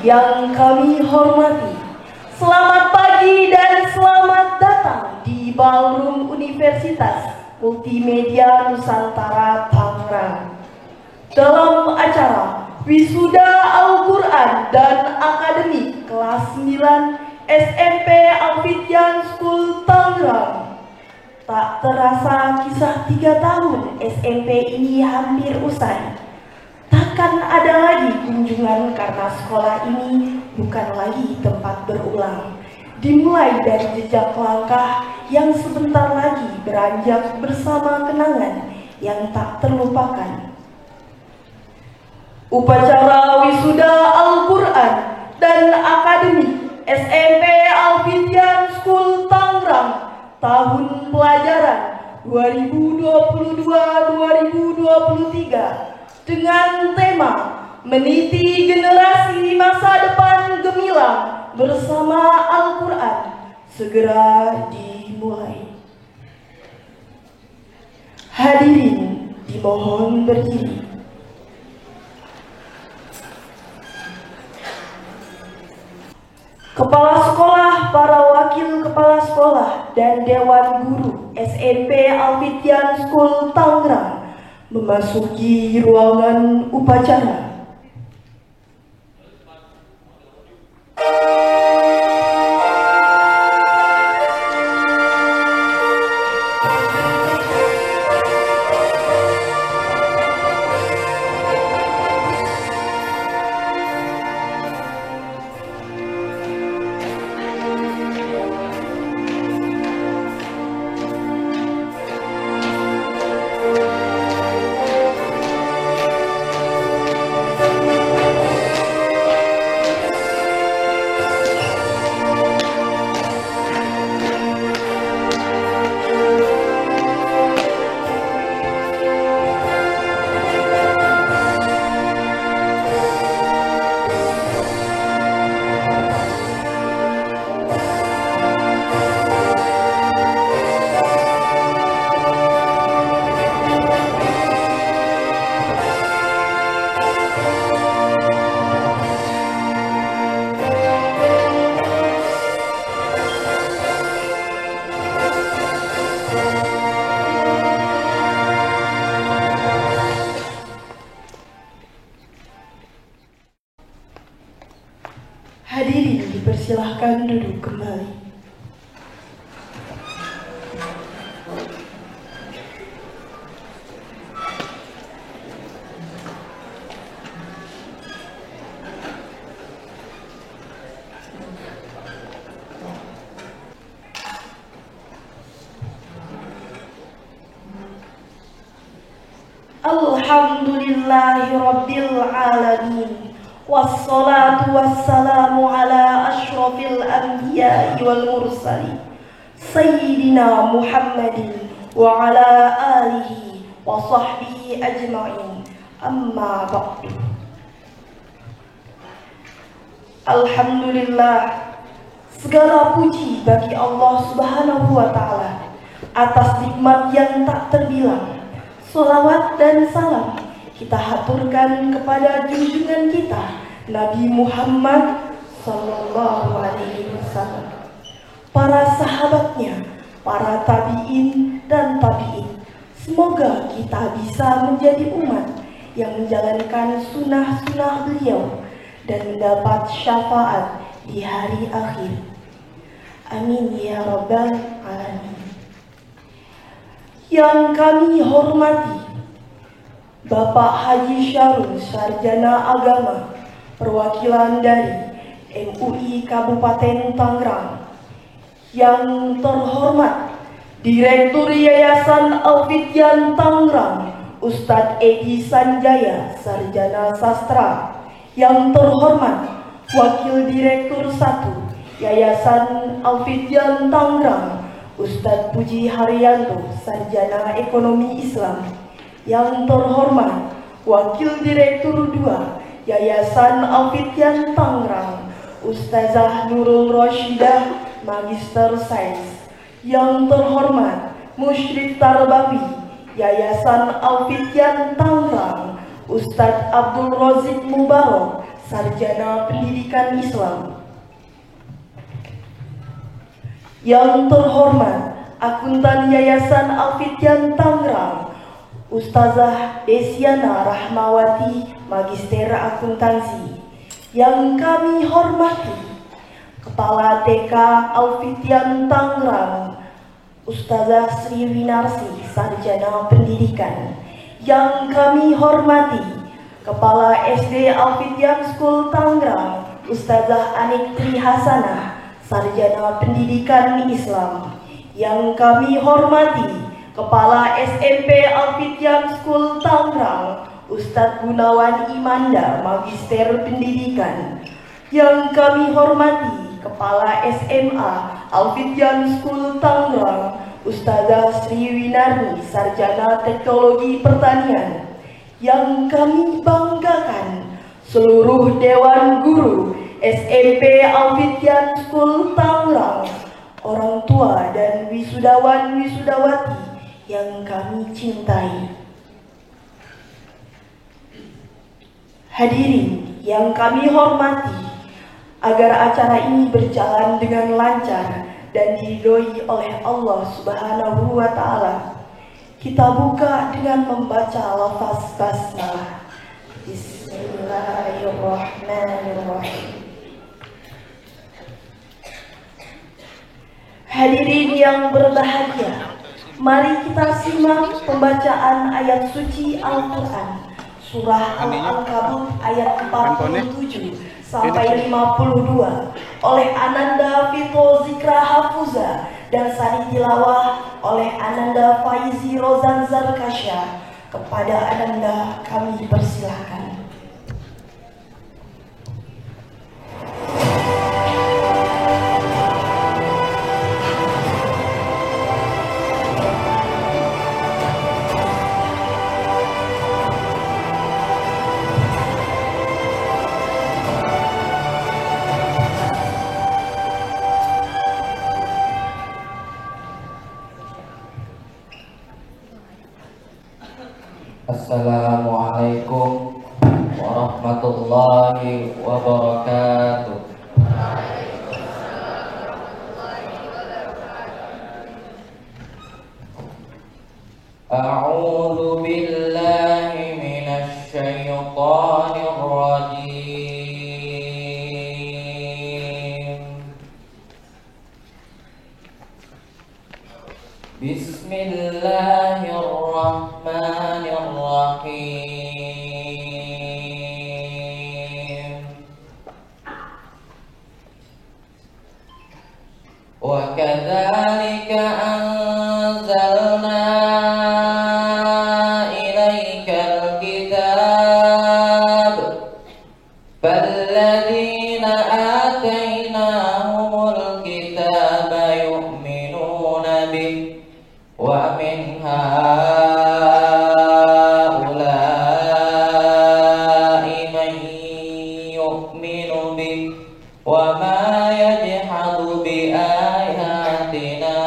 Yang kami hormati, selamat pagi dan selamat datang di Ballroom Universitas Multimedia Nusantara Tangerang dalam acara Wisuda Al-Quran dan Akademik kelas 9 SMP Al-Fityan School Tangerang. Tak terasa kisah 3 tahun SMP ini hampir usai. Takkan ada lagi kunjungan karena sekolah ini bukan lagi tempat berulang. Dimulai dari jejak langkah yang sebentar lagi beranjak bersama kenangan yang tak terlupakan. Upacara Wisuda Al-Quran dan Akademik SMP Al-Fityan School Tangerang tahun pelajaran 2022-2023 dengan tema Meniti Generasi Masa Depan Gemilang bersama Al-Quran segera dimulai. Hadirin dimohon berdiri. Kepala sekolah, para wakil kepala sekolah, dan Dewan Guru SMP Al-Fityan School Tangerang memasuki ruangan upacara. Hadirin dipersilahkan duduk kembali. Alhamdulillahirabbil alamin. Wassalatu wassalamu ala ashrafil anbiya'i wal mursalin Sayyidina Muhammadin wa ala alihi wa sahbihi ajma'in. Amma ba'du. Alhamdulillah, segala puji bagi Allah Subhanahu wa ta'ala atas nikmat yang tak terbilang. Sholawat dan salam kita haturkan kepada junjungan kita Nabi Muhammad Sallallahu Alaihi Wasallam, para sahabatnya, para tabi'in dan tabi'in. Semoga kita bisa menjadi umat yang menjalankan sunnah-sunnah beliau dan mendapat syafaat di hari akhir. Amin ya rabbal alamin. Yang kami hormati Bapak Haji Syarul, Sarjana Agama, perwakilan dari MUI Kabupaten Tangerang. Yang terhormat Direktur Yayasan Al-Fityan Tangerang, Ustadz Edi Sanjaya, Sarjana Sastra. Yang terhormat Wakil Direktur 1 Yayasan Al-Fityan Tangerang, Ustadz Puji Haryanto, Sarjana Ekonomi Islam. Yang terhormat Wakil Direktur 2 Yayasan Al-Fityan Tangerang, Ustazah Nurul Roshidah, Magister Sains. Yang terhormat Musyrif Tarbawi Yayasan Al-Fityan Tangerang, Ustadz Abdul Rozik Mubarok, Sarjana Pendidikan Islam. Yang terhormat Akuntan Yayasan Al-Fityan Tangerang, Ustazah Desiana Rahmawati, Magister Akuntansi. Yang kami hormati Kepala TK Al-Fityan Tangerang, Ustazah Sri Winarsi, Sarjana Pendidikan. Yang kami hormati Kepala SD Al-Fityan School Tangerang, Ustazah Anik Tri Hasanah, Sarjana Pendidikan Islam. Yang kami hormati Kepala SMP Al-Fityan School Tangerang, Ustadz Gunawan Imanda, Magister Pendidikan. Yang kami hormati Kepala SMA Al-Fityan School Tangerang, Ustazah Sri Winarni, Sarjana Teknologi Pertanian. Yang kami banggakan seluruh Dewan Guru SMP Al-Fityan School Tangerang, orang tua dan wisudawan-wisudawati yang kami cintai. Hadirin yang kami hormati, agar acara ini berjalan dengan lancar dan diridhoi oleh Allah Subhanahu wa Ta'ala, kita buka dengan membaca lafaz basmalah. Bismillahirrahmanirrahim. Hadirin yang berbahagia, mari kita simak pembacaan ayat suci Al-Quran, Surah Al-Ankabut ayat 47 sampai 52 oleh Ananda Vito Zikra Hafuza dan sari tilawah oleh Ananda Faizi Rozan Zarkasya. Kepada Ananda kami persilahkan. Assalamualaikum warahmatullahi wabarakatuh. A'udzu billahi minasy syaithanir rajim. Bismillahirrahmanirrahim. Wa kadzalika anzalna ilaikal kitab falladzina atainahumul kitaba yu'minuna bih wa min haula'i man yu'minu bih wa ma yajhadu bi ayatina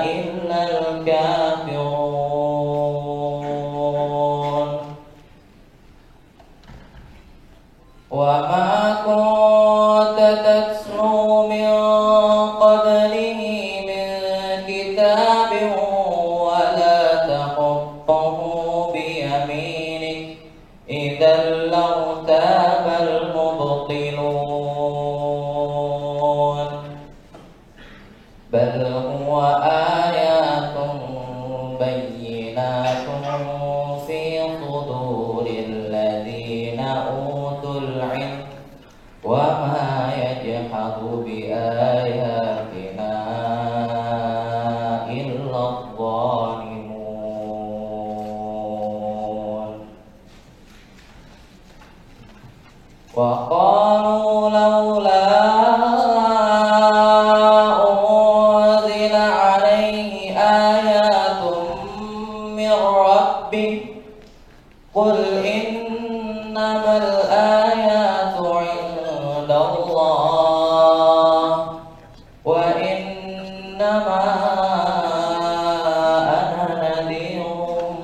illal kafirun wa ma kunta tatlu min qablihi min kitabin wa la taqutuhu bi yaminik idzal lartabal mubtilun bal huwa ayatun bayyinatun fi suduril ladzina utul ilm wa ma yajhadu bi ayatina illa adh-dhalimun wa qalu laula unzila alaihi ayatun min rabbih qul innamal ayatu indallah wa innama ana nadhirun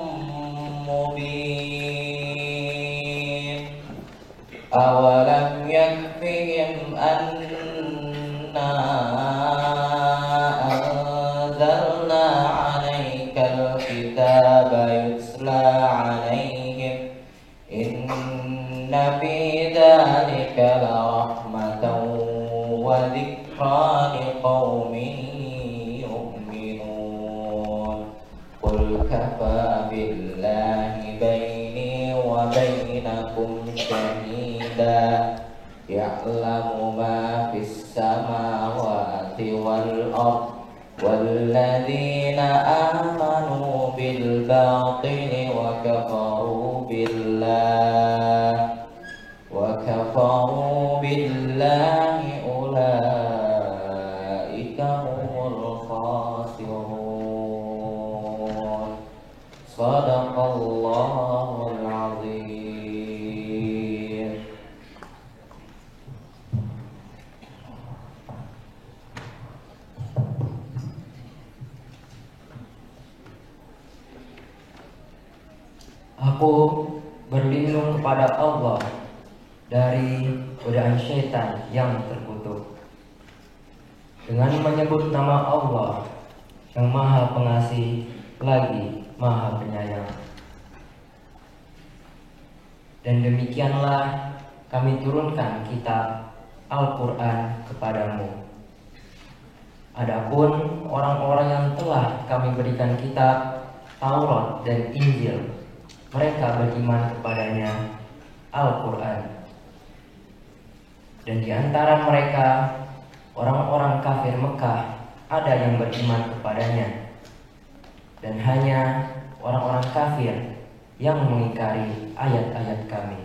mubin أنزلنا عليك الكتاب يتلى عليهم إن في ذلك لرحمة وذكرى لقوم يؤمنون قل كفى بالله بيني وبينكم شهيدا يعلم ما في السماوات والأرض والذين آمنوا بالباطل وكفروا بالله أولئك هم الخاسرون صدق الله العظيم. Aku berlindung kepada Allah dari godaan syaitan yang terkutuk dengan menyebut nama Allah yang Maha Pengasih lagi Maha Penyayang. Dan demikianlah kami turunkan kitab Al-Quran kepadamu. Adapun orang-orang yang telah kami berikan kitab Taurat dan Injil, mereka beriman kepadanya Al-Quran. Dan di antara mereka orang-orang kafir Mekah ada yang beriman kepadanya, dan hanya orang-orang kafir yang mengingkari ayat-ayat kami.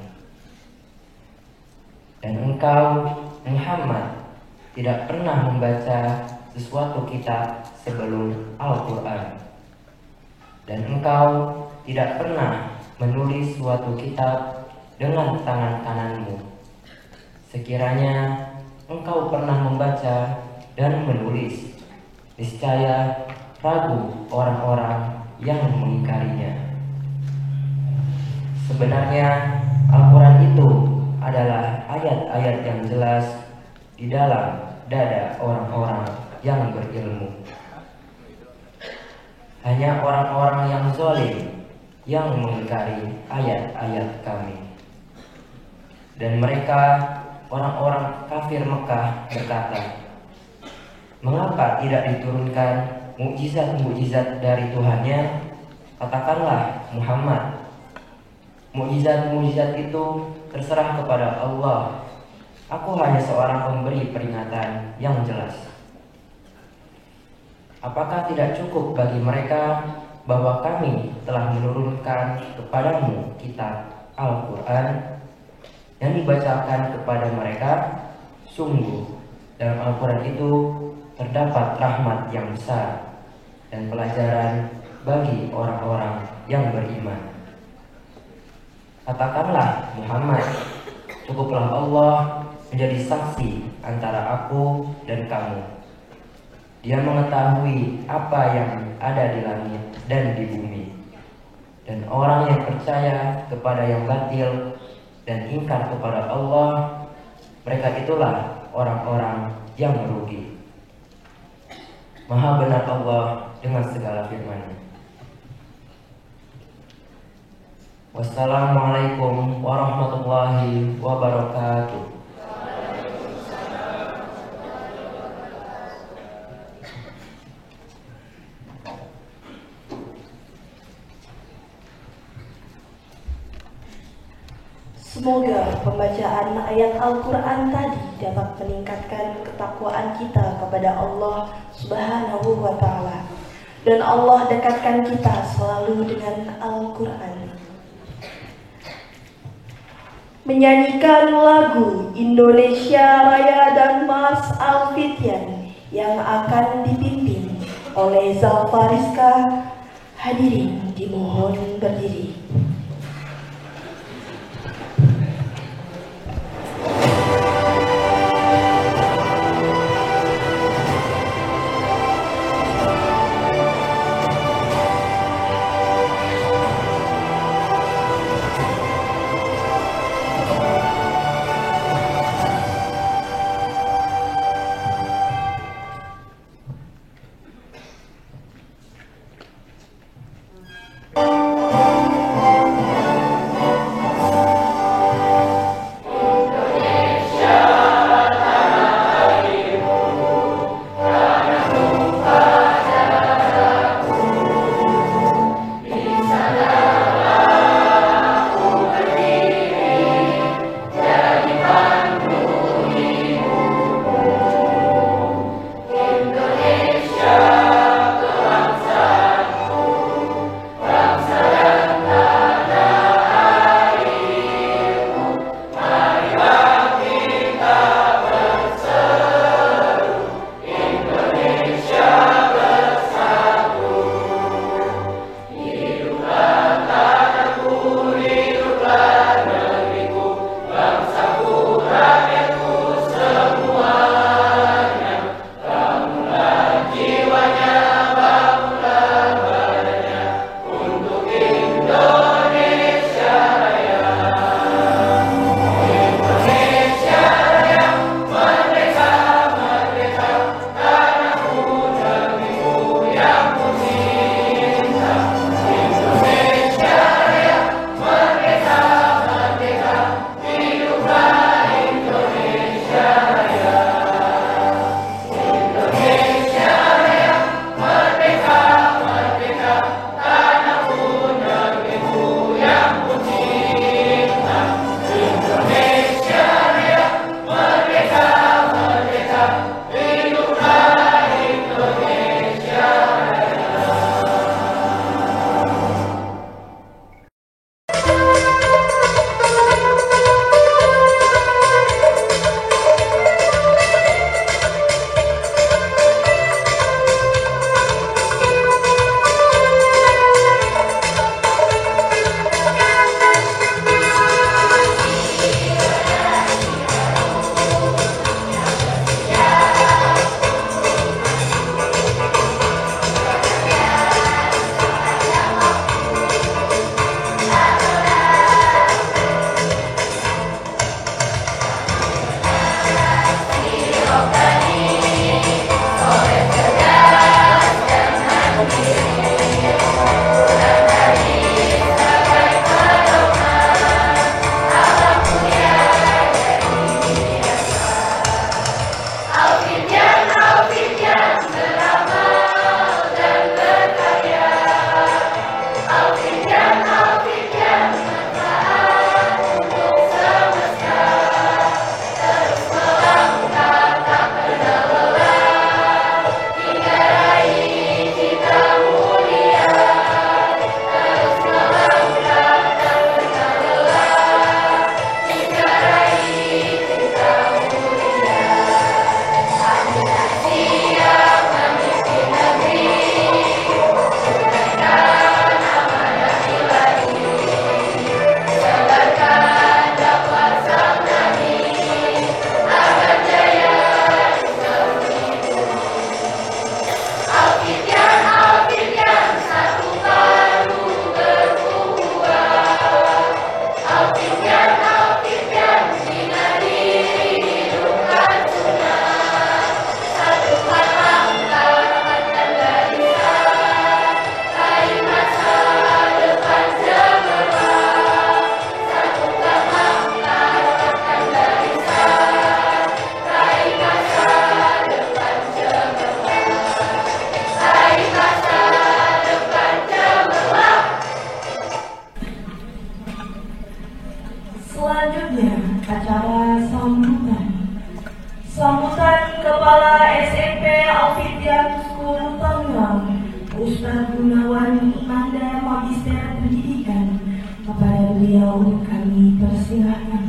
Dan engkau Muhammad tidak pernah membaca sesuatu kitab sebelum Al-Quran, dan engkau tidak pernah menulis suatu kitab dengan tangan kananmu. Sekiranya engkau pernah membaca dan menulis, niscaya ragu orang-orang yang mengingkarinya. Sebenarnya Al-Quran itu adalah ayat-ayat yang jelas di dalam dada orang-orang yang berilmu. Hanya orang-orang yang zalim yang mengingkari ayat-ayat kami. Dan mereka orang-orang kafir Mekah berkata, mengapa tidak diturunkan mukjizat-mukjizat dari Tuhannya? Katakanlah Muhammad, mukjizat-mukjizat itu terserah kepada Allah. Aku hanya seorang pemberi peringatan yang jelas. Apakah tidak cukup bagi mereka bahwa kami telah menurunkan kepadamu kitab Al-Quran yang dibacakan kepada mereka? Sungguh dalam Al-Quran itu terdapat rahmat yang besar dan pelajaran bagi orang-orang yang beriman. Katakanlah Muhammad, cukuplah Allah menjadi saksi antara aku dan kamu. Dia mengetahui apa yang ada di langit dan di bumi. Dan orang yang percaya kepada yang batil dan ingkar kepada Allah, mereka itulah orang-orang yang merugi. Maha benar Allah dengan segala firman-Nya. Wassalamualaikum warahmatullahi wabarakatuh. Semoga pembacaan ayat Al-Quran tadi dapat meningkatkan ketakwaan kita kepada Allah Subhanahu wa Ta'ala, dan Allah dekatkan kita selalu dengan Al-Quran. Menyanyikan lagu Indonesia Raya dan Mas Alfitian yang akan dipimpin oleh Zalfariska, hadirin dimohon berdiri. Ustaz Gunawan Manda Magister Pendidikan. Kepada beliau kami persilahkan.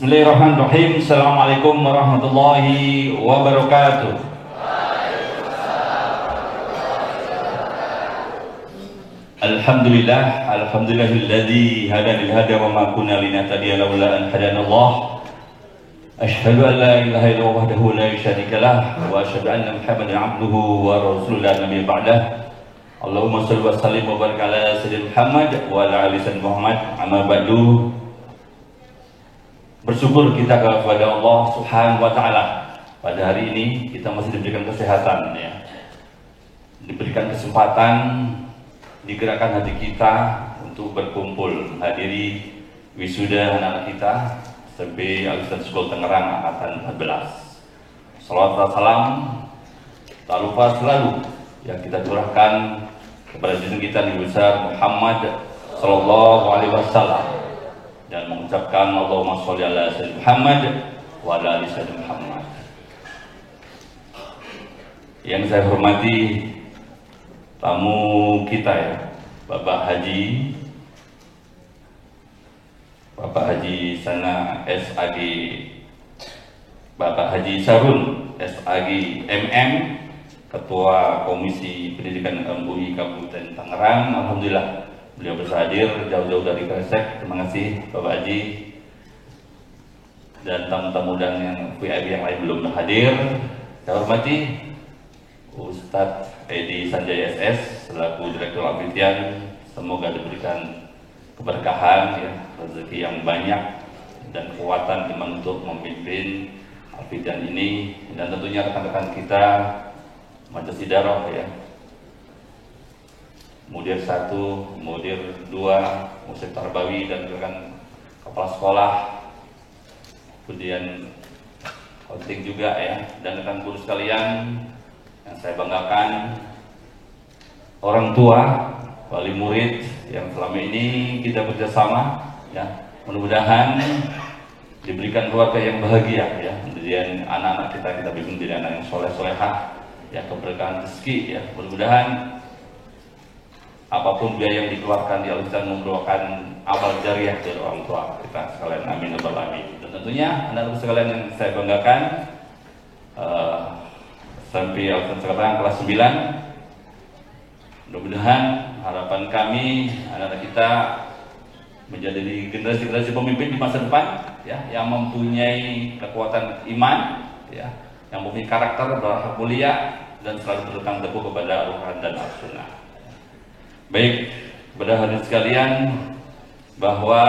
Bismillahirrahmanirrahim. Assalamualaikum warahmatullahi wabarakatuh. Alhamdulillahilladzi hadana lihada wa ma kunna linahtadiya laula an hadanallah. Asyhadu an la ilaha illallah wahdahu la syarika lah wa asyhadu anna Muhammadan abduhu wa rasuluhu la nabiyya ba'dah. Allahumma shalli wa sallim wa barik ala sayyidina Muhammad wa ala ali sayyidina Muhammad. Amma ba'du. Bersyukur kita kepada Allah Subhanahu wa taala. Pada hari ini kita masih diberikan kesehatan ya. Diberikan kesempatan, digerakkan hati kita untuk berkumpul menghadiri wisuda anak-anak kita SMP Al-Islam School Tangerang angkatan 14. Salawat dan salam tak lupa selalu yang kita curahkan kepada junjungan kita Nabi besar Muhammad sallallahu alaihi wasallam, dan mengucapkan Allahumma sholli ala sayyidina Muhammad wa ala ali sayyidina Muhammad. Yang saya hormati tamu kita ya, Bapak Haji Sana SAG, Bapak Haji Sarun SAG MM, Ketua Komisi Pendidikan MUI Kabupaten Tangerang. Alhamdulillah beliau berhadir jauh-jauh dari Kresek. Terima kasih Bapak Haji. Dan tamu-tamu dan yang VIP yang lain belum hadir. Saya hormati Ustadz Edi Sanjaya SS selaku Direktur Alfitian. Semoga diberikan keberkahan ya, rezeki yang banyak dan kekuatan iman untuk memimpin Alfitian ini, dan tentunya rekan-rekan kita Majelis Idarah ya, Mudir 1, Mudir 2, Musik Tarbawi, dan rekan kepala sekolah, kemudian hosting juga ya, dan rekan guru sekalian yang saya banggakan, orang tua, wali murid yang selama ini kita bekerjasama ya, mudah-mudahan diberikan keluarga yang bahagia ya, kemudian anak-anak kita bimbing menjadi anak yang soleh-solehah ya, keberkahan rezeki ya, mudah-mudahan apapun biaya yang dikeluarkan di Al-Islam merupakan amal jariah dari orang tua kita sekalian, amin ya rabbal alamin. Dan tentunya anak-anak sekalian yang saya banggakan, sampai Al-Islam sekarang kelas 9, mudah-mudahan harapan kami anak-anak kita menjadi generasi-generasi pemimpin di masa depan ya, yang mempunyai kekuatan iman ya, yang mempunyai karakter berakhlak mulia dan selalu berpegang teguh kepada Al-Quran dan As-Sunnah. Baik, kepada hadirin sekalian, bahwa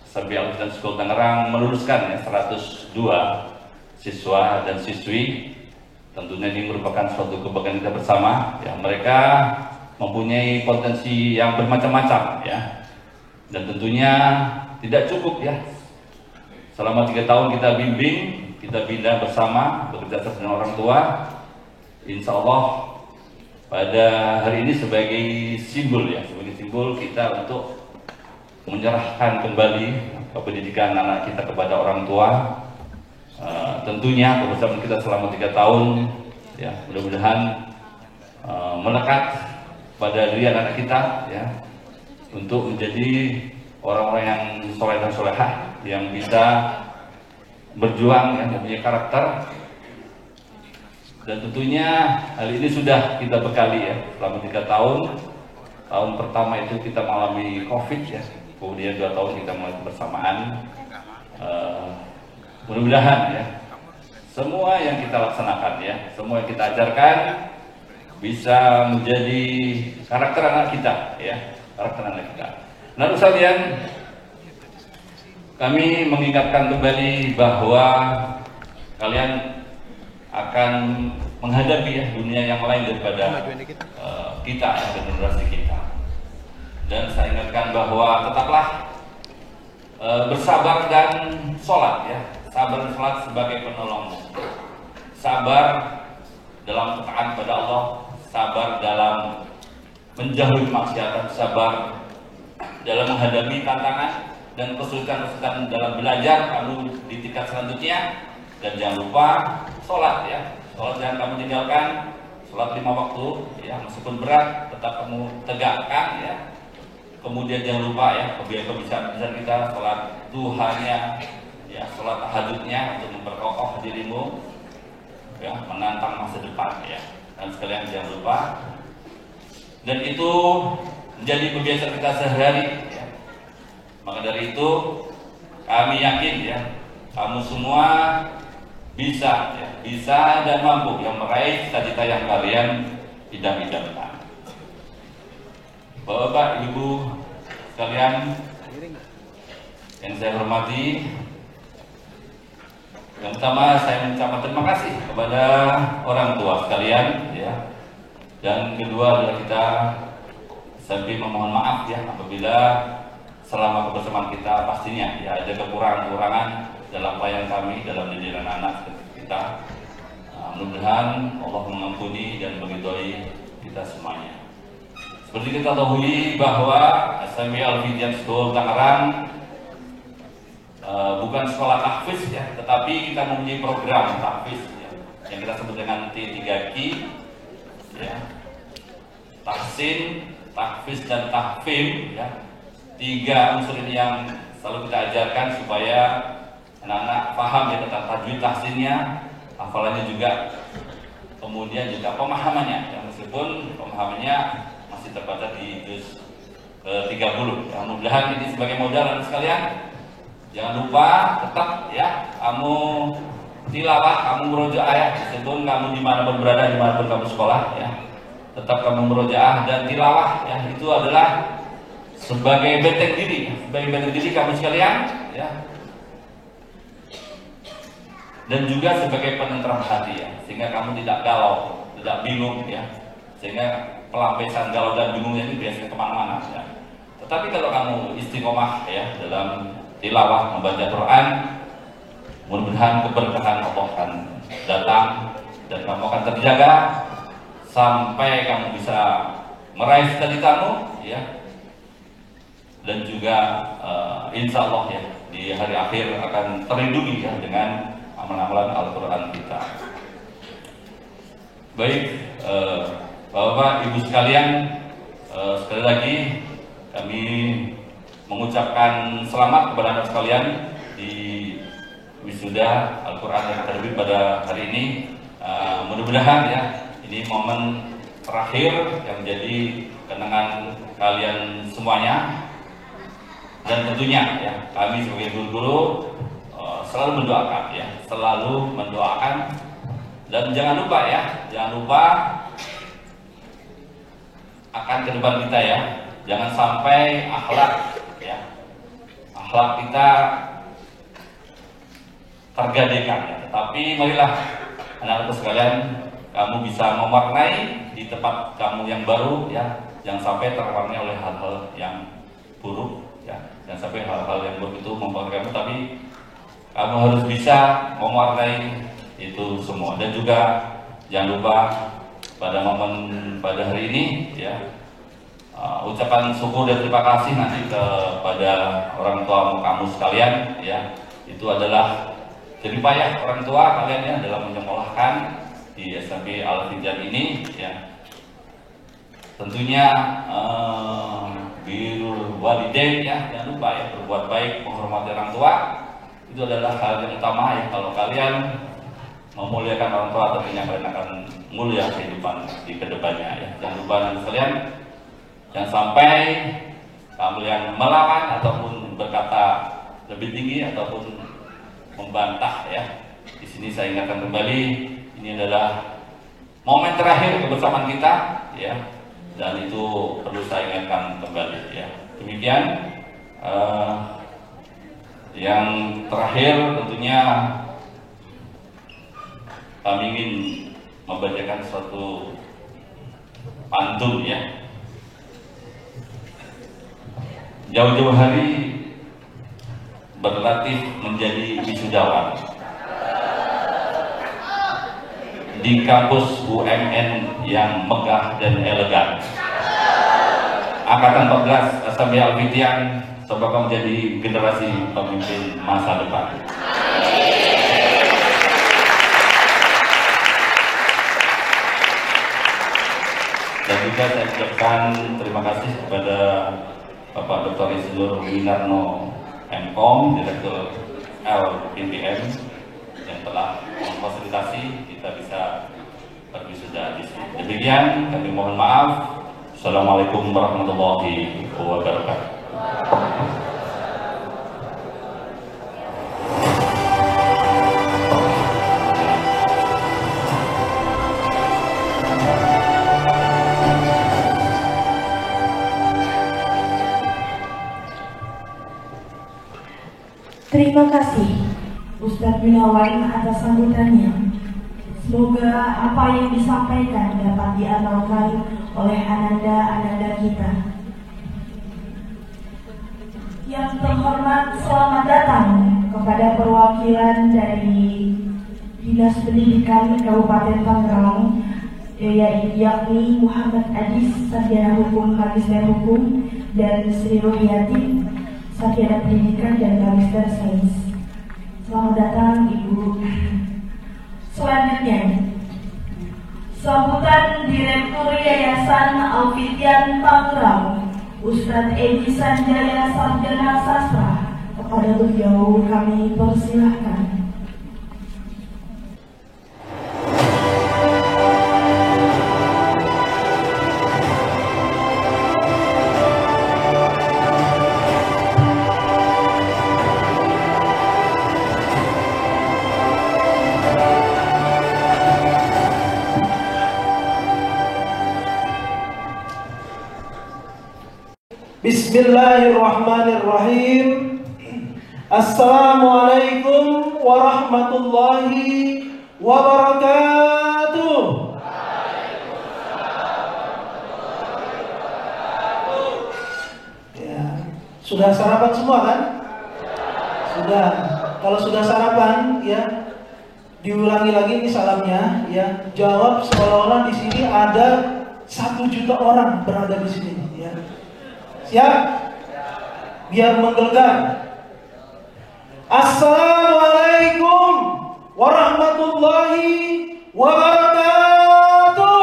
SMP Al-Islam School Tangerang meluluskan ya, 102 siswa dan siswi. Tentunya ini merupakan suatu kebanggaan kita bersama ya. Mereka mempunyai potensi yang bermacam-macam ya, dan tentunya tidak cukup ya selama 3 tahun kita bimbing, kita bina bersama, bekerja dengan orang tua. Insya Allah pada hari ini sebagai simbol ya, sebagai simbol kita untuk menyerahkan kembali pendidikan anak kita kepada orang tua. Tentunya kebersamaan kita selama 3 tahun ya, mudah-mudahan melekat pada diri anak kita ya, untuk menjadi orang-orang yang soleh dan solehah, yang bisa berjuang, yang mempunyai karakter. Dan tentunya hal ini sudah kita bekali ya selama 3 tahun. Tahun pertama itu kita mengalami COVID ya, kemudian 2 tahun kita mulai kebersamaan. Mudah-mudahan ya semua yang kita laksanakan ya, semua yang kita ajarkan bisa menjadi karakter anak kita ya, karakter anak kita. Nah, sekalian, kami mengingatkan kembali bahwa kalian akan menghadapi ya dunia yang lain daripada kita dan generasi kita. Dan saya ingatkan bahwa tetaplah bersabar dan sholat ya. Sabar dan sholat sebagai penolongmu. Sabar dalam ketaatan pada Allah, sabar dalam menjauhi kemaksiatan, sabar dalam menghadapi tantangan dan kesulitan-kesulitan dalam belajar kamu di tingkat selanjutnya. Dan jangan lupa sholat ya. Sholat jangan kamu tinggalkan. Sholat 5 waktu ya, meskipun berat tetap kamu tegakkan ya. Kemudian jangan lupa ya kebiasaan kita sholat duhanya ya, sholat tahajudnya untuk memperkokoh dirimu ya, menantang masa depan ya. Dan sekalian jangan lupa, dan itu menjadi kebiasaan kita sehari-hari ya. Maka dari itu kami yakin ya, kamu semua bisa ya, bisa dan mampu yang meraih cita-cita yang kalian idam-idamkan. Bapak, Ibu sekalian yang saya hormati, yang pertama saya mengucapkan terima kasih kepada orang tua sekalian ya. Dan kedua adalah kita sampai memohon maaf ya apabila selama kebersamaan kita pastinya ya ada kekurangan-kekurangan dalam pelayanan kami dalam didik anak kita. Mudah-mudahan Allah mengampuni dan meridhoi kita semuanya. Seperti kita ketahui bahwa SMI Al-Fidyan School Tangerang bukan sekolah tahfiz ya, tetapi kita mempunyai program tahfiz ya, yang kita sebut dengan T3Q ya. Tahsin, tahfiz dan tahfim ya. 3 unsur ini yang selalu kita ajarkan supaya anak-anak paham ya tentang tajwid tahsinnya, hafalannya juga, kemudian juga pemahamannya ya, meskipun pemahamannya masih terbatas di juz 30 ya. Mudah-mudahan ini sebagai modal dan sekalian jangan lupa tetap ya kamu tilawah, kamu merujuk ayat meskipun kamu dimanapun berada, dimanapun kamu sekolah ya, tetap kamu merujaah dan tilawah ya, itu adalah sebagai benteng diri kamu sekalian ya, dan juga sebagai penentram hati ya, sehingga kamu tidak galau, tidak bingung ya, sehingga pelampiasan galau dan bingungnya ini biasanya kemana-mana ya. Tetapi kalau kamu istiqomah ya dalam tilawah membaca Quran, mudah-mudahan keberkahan Allah akan datang dan kamu akan terjaga sampai kamu bisa meraih cita-citamu ya. Dan juga insya Allah ya di hari akhir akan terlindungi ya dengan amalan-amalan Al-Quran kita. Baik, Bapak Ibu sekalian, sekali lagi kami mengucapkan selamat kepada anak sekalian di wisuda Al-Quran yang terbit pada hari ini. Mudah-mudahan ya ini momen terakhir yang menjadi kenangan kalian semuanya. Dan tentunya ya kami sebagai guru-guru selalu mendoakan ya, selalu mendoakan. Dan jangan lupa ya, jangan lupa akan ke depan kita ya, jangan sampai akhlak ya, akhlak kita tergadaikan ya. Tapi marilah anak-anakku sekalian, kamu bisa mewarnai di tempat kamu yang baru ya, jangan sampai terwarnai oleh hal-hal yang buruk ya, jangan sampai hal-hal yang buruk itu mempengaruhi kamu, tapi kamu harus bisa mewarnai itu semua. Dan juga jangan lupa pada momen pada hari ini ya, ucapan syukur dan terima kasih nanti kepada orang tua kamu sekalian ya. Itu adalah jerih payah orang tua kalian ya dalam menyekolahkan di SMP Al-Fidyan ini ya. Tentunya birrul walidain ya, jangan lupa ya berbuat baik, menghormati orang tua. Itu adalah hal yang utama ya. Kalau kalian memuliakan orang tua, tentunya kalian akan mulia kehidupan di kedepannya ya. Jangan lupa nanti sekalian, jangan sampai kamu yang melawan ataupun berkata lebih tinggi ataupun membantah ya. Di sini saya ingatkan kembali, ini adalah momen terakhir kebersamaan kita ya, dan itu perlu saya ingatkan kembali ya. Demikian yang terakhir tentunya kami ingin membacakan suatu pantun ya. Jauh-jauh hari berlatih menjadi wisudawan di kampus UMN yang megah dan elegan. Angkatan 14 SMB Al-Fitian, semoga menjadi generasi pemimpin masa depan. Dan juga saya ucapkan terima kasih kepada Bapak Dr. Isnur Winarno MKOM, Direktur LPPM, yang telah memfasilitasi kita bisa berwisuda di sini. Demikian, kami mohon maaf. Assalamualaikum warahmatullahi wabarakatuh. Terima kasih Ustadz Gunawan atas sambutannya. Semoga apa yang disampaikan dapat diamalkan oleh ananda-ananda kita. Yang terhormat, selamat datang kepada perwakilan dari Dinas Pendidikan Kabupaten Tangerang, yakni Muhammad Adis, Sarjana Hukum Magister Hukum, dan Sri Rohiyati, Sarjana Pendidikan dan Magister Sains. Selamat datang Ibu. Selanjutnya, sambutan Direktur Yayasan Al-Fitian Tangerang, Ustadz Edi Sanjaya Sarjana Sastra. Kepada beliau kami persilahkan. Bismillahirrahmanirrahim. Assalamualaikum warahmatullahi wabarakatuh. Ya, sudah sarapan semua kan? Sudah. Kalau sudah sarapan, ya diulangi lagi nih salamnya, ya. Jawab seolah-olah di sini ada 1 juta orang berada di sini, ya. Siap? Biar menggelegar. Assalamualaikum warahmatullahi wabarakatuh.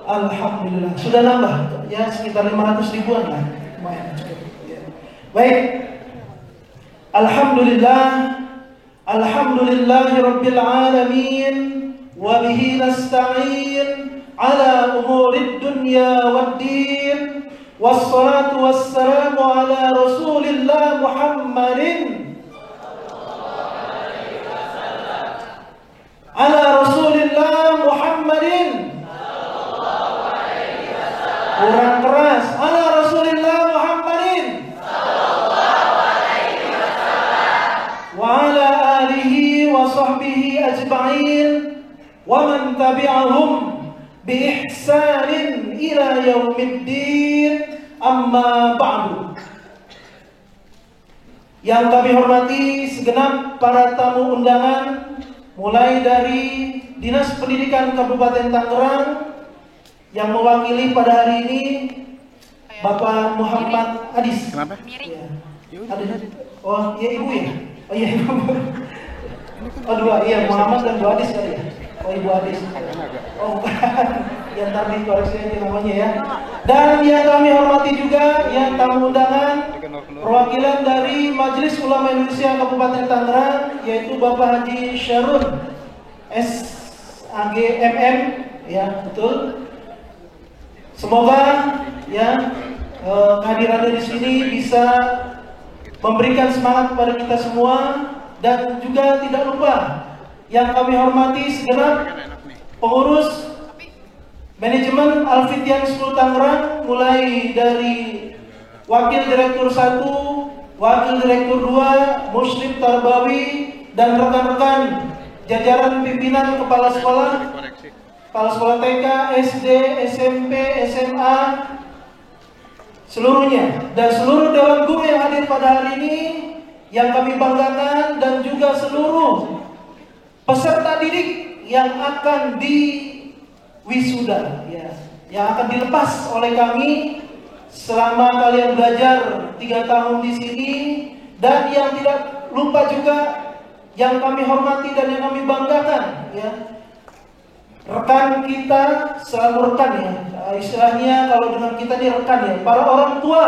Alhamdulillah. Sudah nambah, ya, sekitar 500 ribuan lah. Lumayan cukup. Ya. Baik. Alhamdulillah. Alhamdulillahirabbil alamin. Wabihi nasta'in ala umurid dunya waddin. Wassalatu wassalamu ala rasulillah Muhammadin ala rasulillah Muhammadin. Kurang keras. Ala rasulillah Muhammadin wa ala alihi wa sahbihi ajma'in wa man tabi'ahum bi ihsanin ila yaumiddin. Amma ba'du. Yang kami hormati segenap para tamu undangan, mulai dari Dinas Pendidikan Kabupaten Tangerang yang mewakili pada hari ini Bapak Muhammad Adis. Kenapa? Ya. Ada. Oh, iya Ibu ya? Oh iya Ibu. Oh dua, iya Muhammad dan Bu Adis kali ya? Oh Ibu Adis. Oh ya, ntar dikoreksi aja namanya ya. Dan yang kami hormati juga yang tamu undangan perwakilan dari Majelis Ulama Indonesia Kabupaten Tangerang, yaitu Bapak Haji Syarun SAG MM, ya betul. Semoga ya kehadirannya di sini bisa memberikan semangat kepada kita semua. Dan juga tidak lupa yang kami hormati segenap pengurus manajemen Al-Fitian 10 Tangerang, mulai dari Wakil Direktur 1, Wakil Direktur 2, Muslim Tarbawi, dan rekan-rekan jajaran pimpinan kepala sekolah TK, SD, SMP, SMA, seluruhnya, dan seluruh dewan guru yang hadir pada hari ini yang kami banggakan, dan juga seluruh peserta didik yang akan diwisuda, ya, yang akan dilepas oleh kami selama kalian belajar 3 tahun di sini. Dan yang tidak lupa juga yang kami hormati dan yang kami banggakan, ya, rekan kita, selalu rekan ya, istilahnya kalau dengan kita ini rekan ya, para orang tua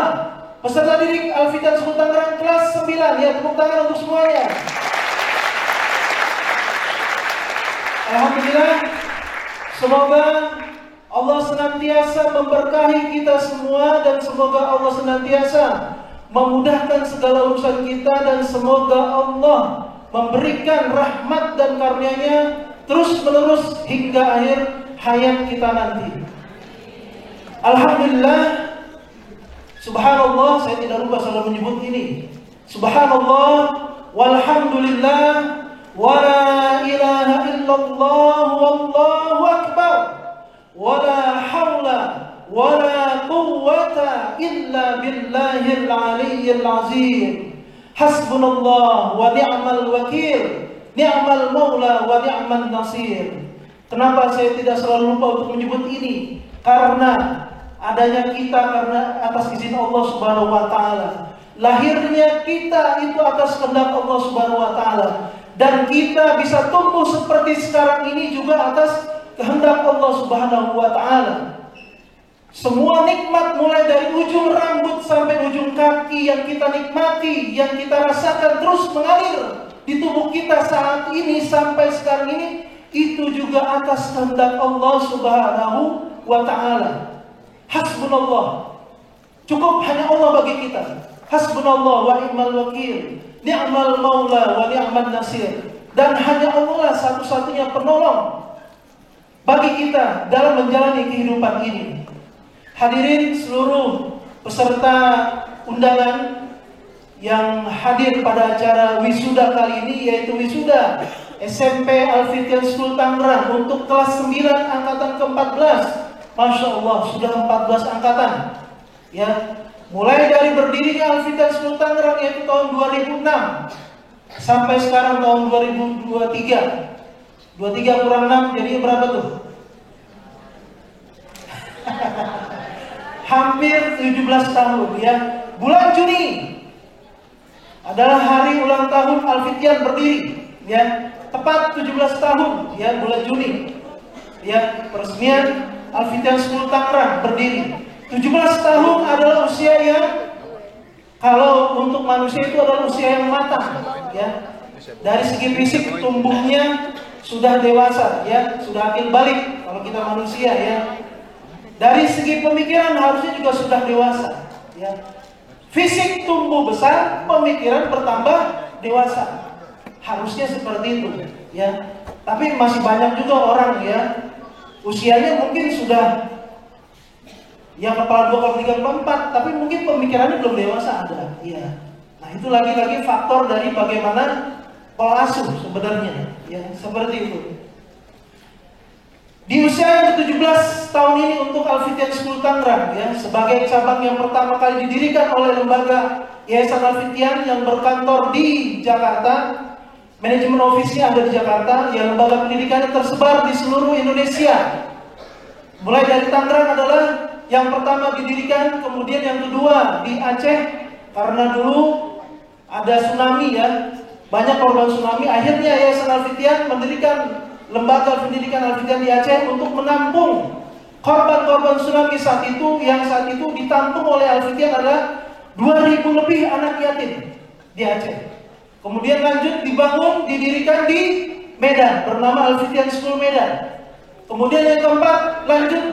peserta didik Al-Fitan School Tangerang kelas 9, ya, tepuk tangan untuk semuanya. Alhamdulillah, semoga Allah senantiasa memberkahi kita semua, dan semoga Allah senantiasa memudahkan segala urusan kita, dan semoga Allah memberikan rahmat dan karunia-Nya terus menerus hingga akhir hayat kita nanti. Alhamdulillah, subhanallah, saya tidak lupa selalu menyebut ini. Subhanallah, walhamdulillah, wala ilaha illallah, wallahu akbar, wala hawla wala quwwata illa billahil aliyyil azim. Hasbunallah wa ni'mal wakil, ni'mal maula wa ni'man nasir. Kenapa saya tidak selalu lupa untuk menyebut ini? Karena adanya kita karena atas izin Allah Subhanahu wa taala. Lahirnya kita itu atas kehendak Allah Subhanahu wa taala, dan kita bisa tumbuh seperti sekarang ini juga atas kehendak Allah Subhanahu wa taala. Semua nikmat mulai dari ujung rambut sampai ujung kaki yang kita nikmati, yang kita rasakan terus mengalir di tubuh kita saat ini sampai sekarang ini, itu juga atas kehendak Allah Subhanahu wa taala. Hasbunallah, cukup hanya Allah bagi kita. Hasbunallah wa ni'mal wakil, ni'mal maula wa ni'man nasir. Dan hanya Allah lah satu-satunya penolong bagi kita dalam menjalani kehidupan ini. Hadirin seluruh peserta undangan yang hadir pada acara wisuda kali ini, yaitu wisuda SMP Al-Fitian School Tangerang untuk kelas 9 angkatan ke-14. Masya Allah, sudah 14 angkatan, ya. Mulai dari berdirinya Al-Fitian School Tangerang yaitu tahun 2006 sampai sekarang tahun 2023. 23 kurang 6 jadi berapa tuh? Hampir 17 tahun, ya. Bulan Juni adalah hari ulang tahun Al-Fitian berdiri, ya. Tepat 17 tahun, ya, bulan Juni, ya, peresmian Al-Fitian School Tangerang berdiri. 17 tahun adalah usia yang, kalau untuk manusia itu adalah usia yang matang, ya. Dari segi fisik tumbuhnya sudah dewasa, ya, sudah akil balik kalau kita manusia, ya. Dari segi pemikiran harusnya juga sudah dewasa, ya. Fisik tumbuh besar, pemikiran bertambah dewasa. Harusnya seperti itu, ya. Tapi masih banyak juga orang, ya, usianya mungkin sudah, ya, kepala 2, kepala 3, kepala 4, tapi mungkin pemikirannya belum dewasa ada, ya. Nah, itu lagi-lagi faktor dari bagaimana pola asuh sebenarnya, ya, seperti itu. Di usia yang ke-17 tahun ini untuk Al-Fitian School Tangerang, ya, sebagai cabang yang pertama kali didirikan oleh lembaga Yayasan Al-Fitian yang berkantor di Jakarta, manajemen ofisnya ada di Jakarta, ya, lembaga pendidikan yang tersebar di seluruh Indonesia. Mulai dari Tangerang adalah yang pertama didirikan, kemudian yang kedua di Aceh, karena dulu ada tsunami, ya, banyak korban tsunami. Akhirnya Yayasan Al-Fitian mendirikan lembaga pendidikan Al-Fitian di Aceh untuk menampung korban-korban tsunami saat itu, yang saat itu ditampung oleh Al-Fitian adalah 2000 lebih anak yatim di Aceh. Kemudian lanjut dibangun, didirikan di Medan bernama Al-Fitian School Medan. Kemudian yang keempat lanjut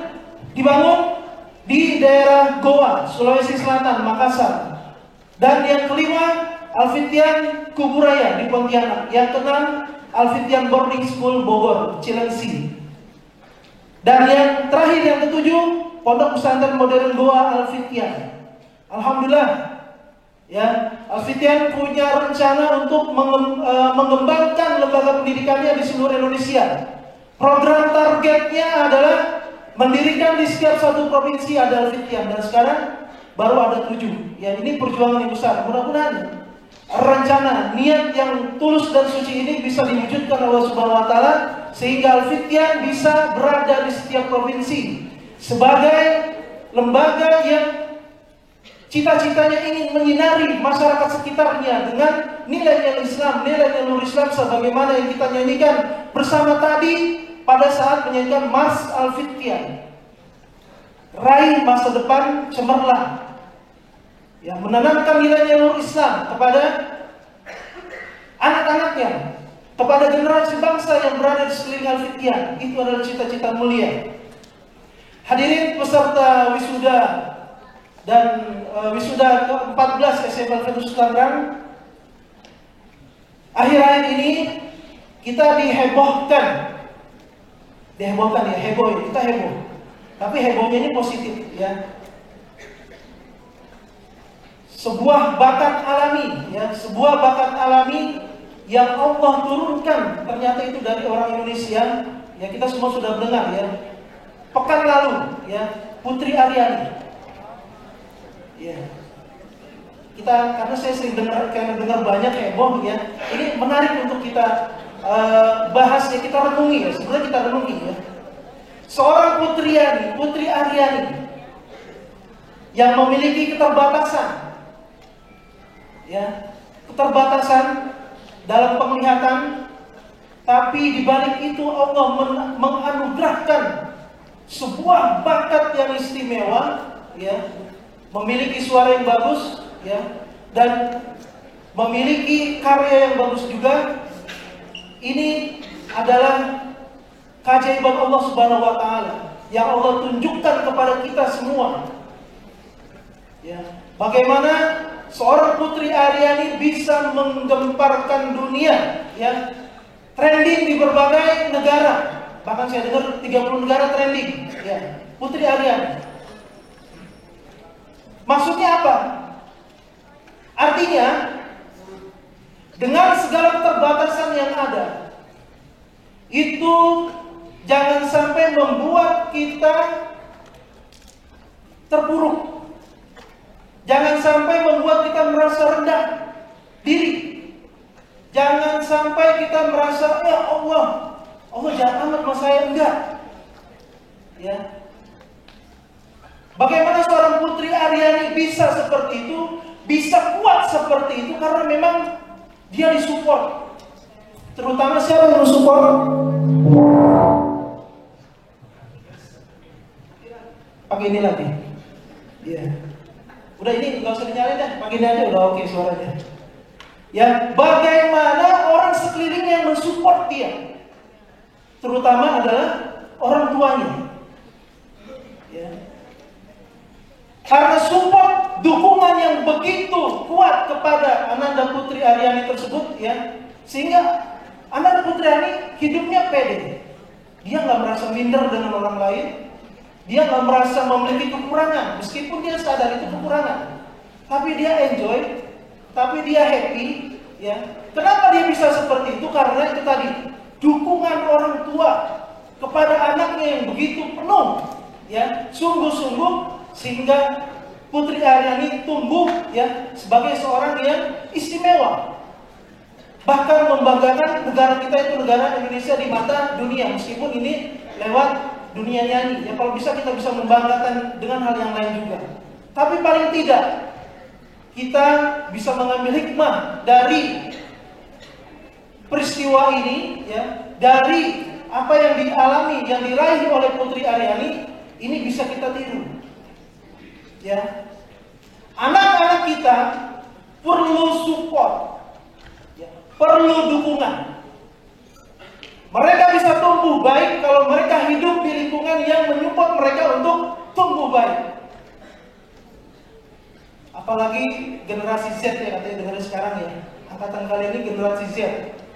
dibangun di daerah Goa, Sulawesi Selatan, Makassar. Dan yang kelima Al-Fitian Kuburaya di Pontianak. Yang keenam Al-Fitian Boarding School Bogor, Cilengsi. Dan yang terakhir, yang ketujuh, Pondok Pesantren Modern Goa Al-Fitian. Alhamdulillah, ya, Al-Fitian punya rencana untuk mengembangkan lembaga pendidikannya di seluruh Indonesia. Program targetnya adalah mendirikan di setiap satu provinsi ada Al-Fitian. Dan sekarang baru ada 7. Ya, ini perjuangan yang besar. Mudah-mudahan rencana, niat yang tulus dan suci ini bisa diwujudkan Allah Subhanahu wa taala sehingga Al-Fityan bisa berada di setiap provinsi sebagai lembaga yang cita-citanya ingin menyinari masyarakat sekitarnya dengan nilai-nilai Islam, nilai-nilai Nur Islam sebagaimana yang kita nyanyikan bersama tadi pada saat menyanyikan Mars Al-Fityan. Raih masa depan cemerlang. Ya, menanamkan nilai-nilai Nur Islam kepada anak-anaknya, kepada generasi bangsa yang berada di sekeliling Al-Fityan. Itu adalah cita-cita mulia. Hadirin peserta wisuda dan wisuda ke-14 SMA Al-Firdaus Tangerang, akhir-akhir ini kita dihebohkan ya, heboh, kita heboh. Tapi hebohnya ini positif ya. Sebuah bakat alami ya, sebuah bakat alami yang Allah turunkan ternyata itu dari orang Indonesia. Ya, kita semua sudah mendengar ya. Pekan lalu ya, Putri Aryani. Ya. Kita karena saya sering dengar banyak heboh ya. Ini menarik untuk kita bahas ya, kita renungi ya. Sebenarnya kita renungi ya. Seorang Putri Aryani yang memiliki keterbatasan ya, keterbatasan dalam penglihatan, tapi di balik itu Allah menganugerahkan sebuah bakat yang istimewa ya, memiliki suara yang bagus ya, dan memiliki karya yang bagus juga. Ini adalah keajaiban Allah Subhanahu wa taala yang Allah tunjukkan kepada kita semua. Ya, bagaimana seorang Putri Aryani bisa menggemparkan dunia ya, trending di berbagai negara, bahkan saya dengar 30 negara trending ya, Putri Aryani. Maksudnya apa? Artinya dengan segala keterbatasan yang ada, itu jangan sampai membuat kita terpuruk. Jangan sampai membuat kita merasa rendah diri. Jangan sampai kita merasa, ya Allah jahat amat sama saya, enggak. Ya. Bagaimana seorang Putri Aryani bisa seperti itu, bisa kuat seperti itu karena memang dia disupport. Terutama siapa yang mensupport? Pakai ini lagi. Iya. Udah ini nggak usah dinyalain deh, pakai ini aja udah oke suaranya. Ya, bagaimana orang sekeliling yang mensupport dia, terutama adalah orang tuanya. Ya. Karena support, dukungan yang begitu kuat kepada Ananda Putri Aryani tersebut, ya, sehingga Ananda Putri Aryani hidupnya pede. Dia nggak merasa minder dengan orang lain. Dia nggak merasa memiliki kekurangan, meskipun dia sadar itu kekurangan. Tapi dia enjoy, tapi dia happy. Ya. Kenapa dia bisa seperti itu? Karena itu tadi, dukungan orang tua kepada anaknya yang begitu penuh, ya, sungguh-sungguh, sehingga Putri Aryani tumbuh ya sebagai seorang yang istimewa. Bahkan membanggakan negara kita itu, negara Indonesia di mata dunia, meskipun ini lewat dunia nyanyi. Ya, kalau bisa kita bisa membanggakan dengan hal yang lain juga. Tapi paling tidak kita bisa mengambil hikmah dari peristiwa ini, ya, dari apa yang dialami, yang diraih oleh Putri Aryani, ini bisa kita tiru. Ya, anak-anak kita perlu support, ya, perlu dukungan. Mereka bisa tumbuh baik kalau mereka hidup di lingkungan yang menyupport mereka untuk tumbuh baik. Apalagi generasi Z ya, katanya generasi sekarang ya. Angkatan kali ini generasi Z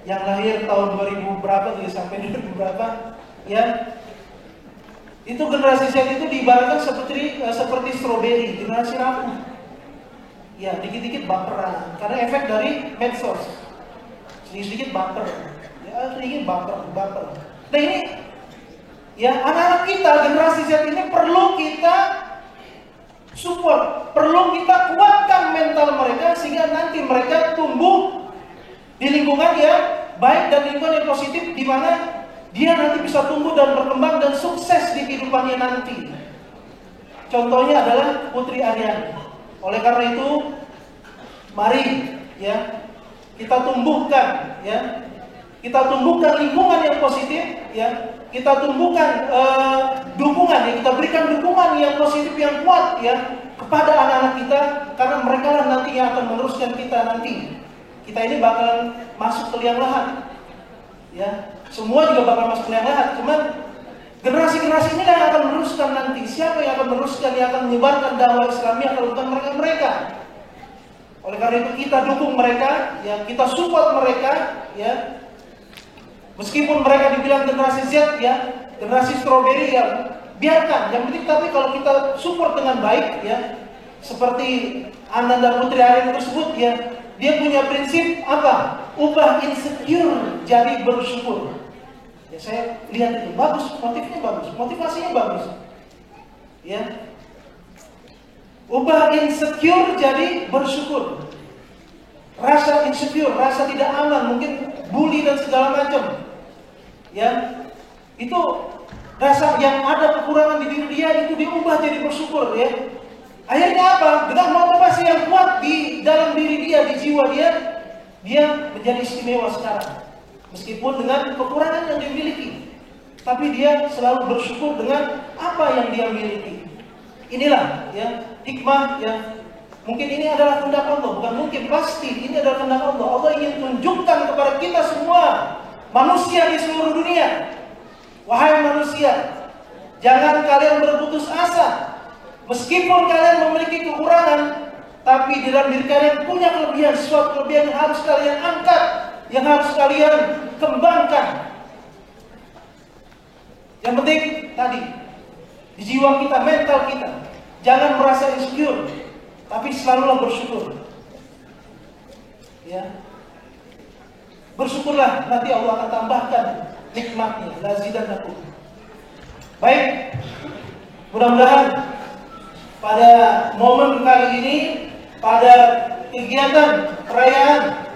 yang lahir tahun 2000 berapa tuh sampai 2000 berapa ya. Itu generasi Z itu diibaratkan seperti stroberi, generasi rapuh. Ya, dikit-dikit baperan karena efek dari medsos. Sedikit-sedikit baper. Ingin baper. Nah ini, ya, anak-anak kita generasi Z ini perlu kita support, perlu kita kuatkan mental mereka sehingga nanti mereka tumbuh di lingkungan yang baik dan lingkungan yang positif, di mana dia nanti bisa tumbuh dan berkembang dan sukses di kehidupannya nanti. Contohnya adalah Putri Aryani. Oleh karena itu, mari ya kita tumbuhkan lingkungan yang positif, ya kita tumbuhkan dukungan, ya kita berikan dukungan yang positif yang kuat ya kepada anak-anak kita, karena mereka lah nanti yang akan meneruskan kita nanti. Kita ini bakalan masuk ke liang lahat, ya semua juga bakal masuk ke liang lahat. Cuman generasi-generasi ini yang akan meneruskan nanti. Siapa yang akan meneruskan, yang akan menyebarkan dakwah Islamiyah kalau bukan mereka? Oleh karena itu kita dukung mereka, ya kita support mereka, ya. Meskipun mereka dibilang generasi Z, ya generasi strawberry, ya biarkan. Yang penting tapi kalau kita support dengan baik, ya seperti Ananda Putri Aryani tersebut, ya dia punya prinsip apa? Ubah insecure jadi bersyukur. Ya saya lihat itu bagus, motifnya bagus, motivasinya bagus. Ya. Ubah insecure jadi bersyukur. Rasa insecure, rasa tidak aman, mungkin bully dan segala macam. Ya. Itu rasa yang ada kekurangan di diri dia itu diubah jadi bersyukur, ya. Akhirnya apa? Dengan motivasi yang kuat di dalam diri dia, di jiwa dia, dia menjadi istimewa sekarang. Meskipun dengan kekurangan yang dimiliki, tapi dia selalu bersyukur dengan apa yang dia miliki. Inilah ya hikmah yang mungkin ini adalah kehendak Allah, bukan mungkin, pasti ini adalah kehendak Allah. Allah ingin tunjukkan kepada kita semua manusia di seluruh dunia. Wahai manusia, jangan kalian berputus asa. Meskipun kalian memiliki kekurangan, tapi di dalam diri kalian punya kelebihan, suatu kelebihan yang harus kalian angkat, yang harus kalian kembangkan. Yang penting tadi di jiwa kita, mental kita, jangan merasa insecure, tapi selalulah bersyukur. Ya, bersyukurlah, nanti Allah akan tambahkan nikmatnya. Lazidannakum. Baik, mudah-mudahan pada momen kali ini, pada kegiatan perayaan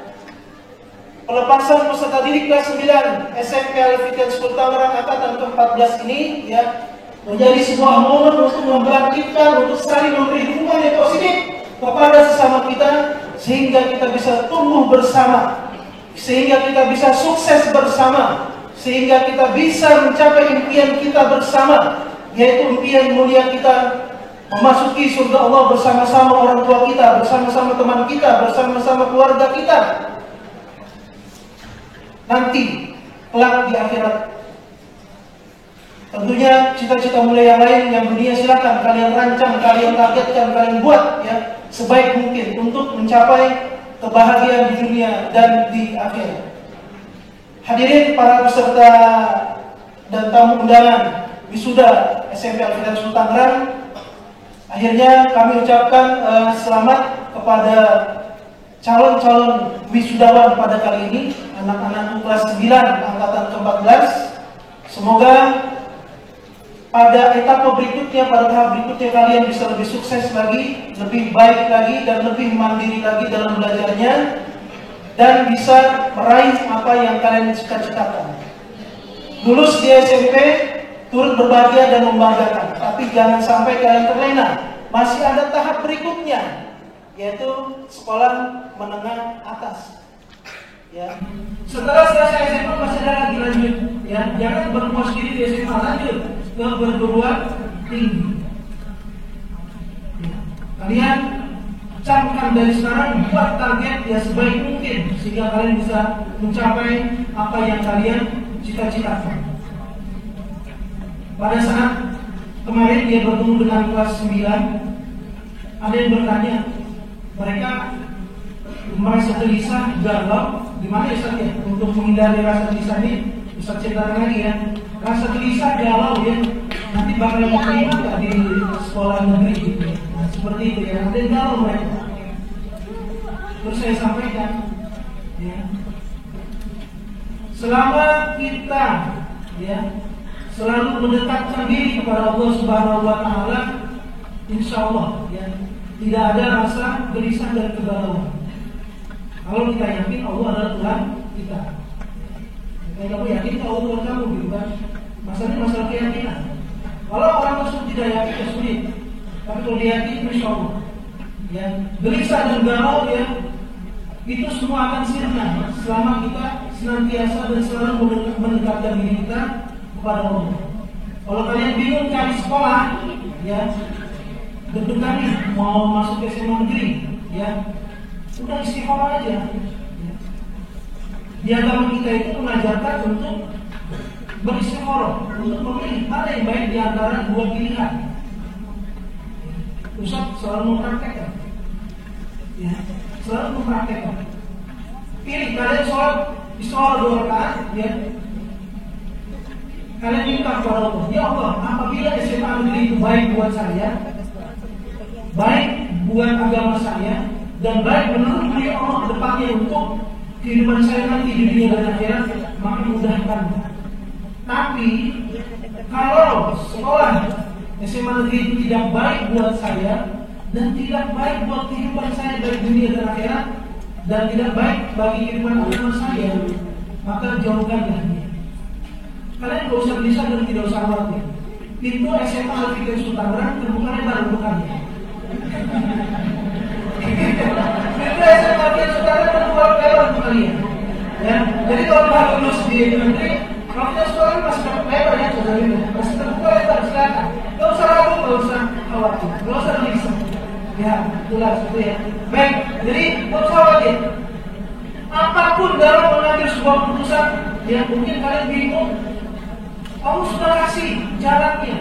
pelepasan peserta didik kelas 9 SMP Al-Fitian School Tangerang angkatan ke-14 ini, ya menjadi sebuah momen untuk membangkitkan, untuk saling memberi dukungan yang positif kepada sesama kita, sehingga kita bisa tumbuh bersama, sehingga kita bisa sukses bersama, sehingga kita bisa mencapai impian kita bersama, yaitu impian mulia kita memasuki surga Allah bersama-sama orang tua kita, bersama-sama teman kita, bersama-sama keluarga kita. Nanti kelak di akhirat. Tentunya cita-cita mulia yang lain yang dunia silakan kalian rancang, kalian targetkan, kalian buat ya sebaik mungkin untuk mencapai kebahagiaan di dunia dan di akhirat. Hadirin para peserta dan tamu undangan wisuda SMP Al-Fitian School Tangerang, akhirnya kami ucapkan selamat kepada calon-calon wisudawan pada kali ini, anak-anak kelas 9 angkatan ke-14. Semoga pada etapa berikutnya, pada tahap berikutnya kalian bisa lebih sukses lagi, lebih baik lagi, dan lebih mandiri lagi dalam belajarnya, dan bisa meraih apa yang kalian cita-citakan. Lulus di SMP turut berbahagia dan membanggakan, tapi jangan sampai kalian terlena. Masih ada tahap berikutnya, yaitu sekolah menengah atas. Ya. Setelah selesai SMA masih ada lagi lanjut. Ya, jangan berpuas diri di SMA, lanjut ke perguruan tinggi. Ya. Kalian camkan dari sekarang, buat target ya sebaik mungkin sehingga kalian bisa mencapai apa yang kalian cita-citakan. Pada saat kemarin dia bertemu dengan kelas 9, ada yang bertanya, mereka merasa gelisah, galau. Gimana ya Ustaz ya? Untuk menghindari rasa gelisah ini, Ustaz ceritakan lagi ya. Rasa gelisah, galau ya, nanti bakal diterima nggak di sekolah negeri gitu. Nah, seperti itu ya, ada yang galau mereka. Terus saya sampaikan, ya, selama kita ya selalu mendekatkan diri kepada Allah Subhanahu wa Ta'ala, insya Allah ya tidak ada rasa gelisah dan kegalauan. Kalau kita yakin Allah adalah Tuhan kita, kayak kamu yakin kalau Tuhan kamu gitu kan. Masalahnya masalah keyakinan. Kalau orang tersebut tidak yakin ya sulit. Tapi kalau dia yakin insya Allah ya gelisah dan galau ya itu semua akan sirna selama kita senantiasa dan selalu mendekatkan diri kita kepada Allah. Kalau kalian bingung cari sekolah ya deg-degan nih mau masuk SMA negeri ya udah istiqomah aja ya. Di agama kita itu mengajarkan untuk beristiqomah, untuk memilih mana yang baik di antara dua pilihan. Ustaz selalu mempraktekkan ya, selalu mempraktekkan. Pilih kalian sholat istiqomah 2 rakaat ya. Kalian minta kepada Allah, ya Allah, apabila SMA negeri itu baik buat saya, baik buat agama saya, dan baik menurut beliau Allah depannya untuk kehidupan saya nanti di dunia dan akhirat, maka mudahkan. Tapi kalau sekolah SMA negeri itu tidak baik buat saya dan tidak baik buat kehidupan saya dari dunia dan akhirat dan tidak baik bagi kehidupan agama saya, maka jauhkanlah dia. Kalian tidak usah gelisah dan tidak usah khawatir. Pintu SMA Al-Fikri Sultan terbuka lebar untuk kalian. Pintu SMA Al-Fikri Sultan terbuka lebar untuk kalian. Ya, jadi kalau baru lulus di negeri, kalau kita sekolah masih dapat lebar ya, saudara, masih terbuka lebar, silakan. Tidak usah ragu, tidak usah khawatir, tidak usah gelisah. Ya, itulah seperti ya. Baik, jadi tidak usah khawatir. Apapun dalam mengambil sebuah keputusan, yang mungkin kalian bingung, Allah sudah kasih jalannya.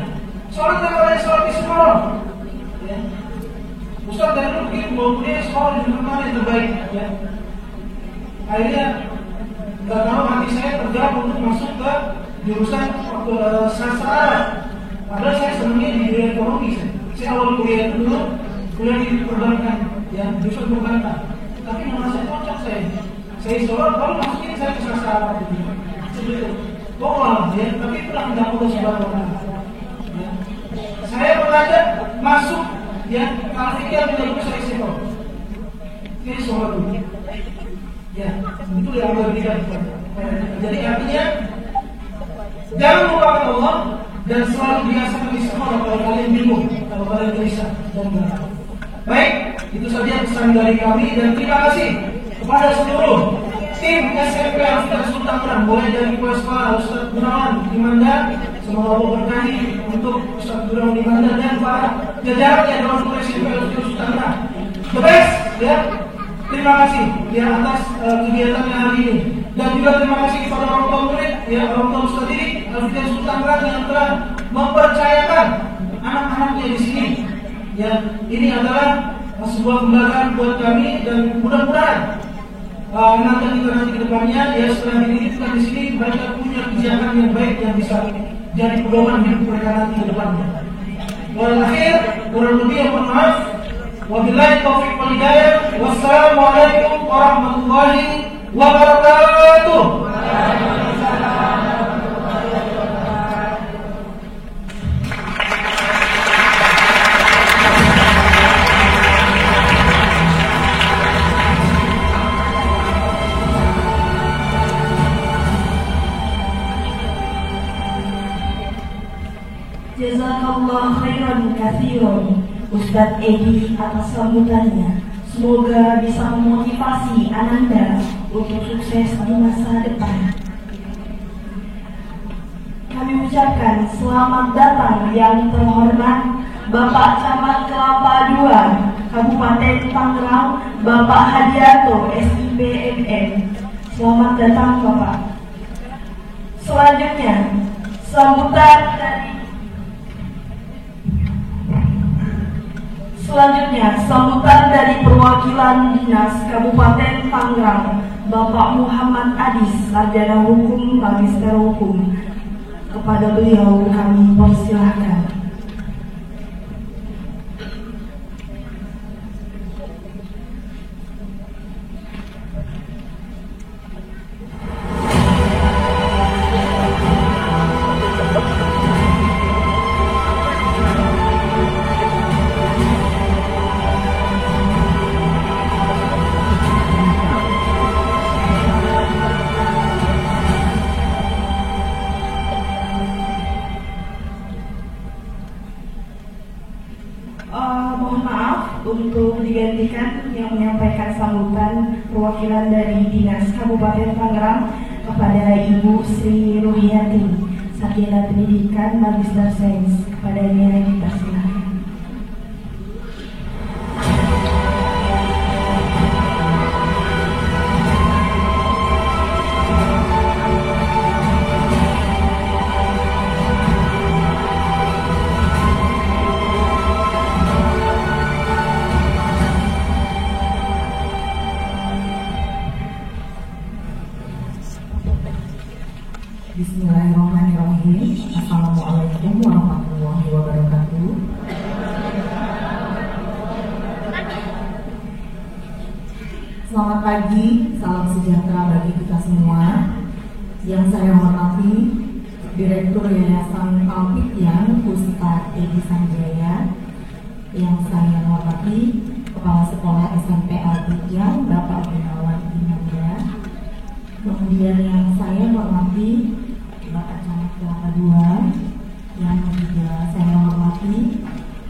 Soalnya kalau sholat di sekolah, ya. Ustaz dari dulu begitu mau kuliah sekolah di mana yang terbaik, ya. Akhirnya nggak tahu hati saya tergerak untuk masuk ke jurusan sastra Arab. Padahal saya senangnya di dunia ekonomi. Saya awal kuliah itu dulu kuliah di perbankan, ya jurusan perbankan. Tapi merasa cocok saya. Saya sekolah baru masukin saya ke sastra Arab itu. Sebetul. Bohong ya, tapi itulah kehendak Allah Subhanahu wa Ta'ala. Ya. Saya mengajak masuk ya Al-Fikri yang saya istiqomah. Ini soal dulu. Ya, itu yang Allah berikan. Jadi artinya jangan lupakan Allah dan selalu biasakan istiqomah kalau kalian bingung, kalau kalian gelisah dan galau. Baik, itu saja pesan dari kami dan terima kasih kepada seluruh tim SMP Al-Fikri Sultan, mulai dari kepala sekolah Ustaz Gunawan di Manda, semoga Allah berkahi untuk Ustaz Gunawan di Manda dan para jajarannya dalam SMP Al-Fikri Sultan. The best, ya. Terima kasih ya atas kegiatannya hari ini dan juga terima kasih kepada orang tua murid, ya orang tua Ustaz Didik Al-Fikri Sultan yang telah mempercayakan anak-anaknya di sini. Ya, ini adalah sebuah kebanggaan buat kami dan mudah-mudahan nanti ke depannya ya setelah dititipkan di sini mereka punya kebijakan yang baik yang bisa jadi pedoman hidup mereka nanti ke depannya. Wal akhir kurang lebih mohon maaf. Wabillahi taufiq wal hidayah. Wassalamualaikum warahmatullahi wabarakatuh. Jazakallah khairan katsiran Ustadz Edi atas sambutannya. Semoga bisa memotivasi Ananda untuk sukses di masa depan. Kami ucapkan selamat datang yang terhormat Bapak Camat Kelapa II, Kabupaten Tangerang, Bapak Hadianto, SIP MM. Selamat datang Bapak. Selanjutnya, sambutan dari perwakilan Dinas Kabupaten Tangerang, Bapak Muhammad Adis, Sarjana Hukum, Magister Hukum. Kepada beliau kami persilahkan. Pendidikan yang menyampaikan sambutan perwakilan dari Dinas Kabupaten Tangerang kepada Ibu Sri Ruhiyati, Sarjana Pendidikan Magister Sains. Kepada Ibu kita silakan. Bismillahirrahmanirrahim. Assalamualaikum warahmatullahi wabarakatuh. Selamat pagi, salam sejahtera bagi kita semua. Yang saya hormati Direktur Yayasan Al-Fityan Ustadz Edi Sanjaya. Yang saya hormati Kepala Sekolah SMP Al-Fityan Bapak Gunawan Inanda. Kemudian yang saya hormati Bapak Camat Kelapa II, yang juga saya hormati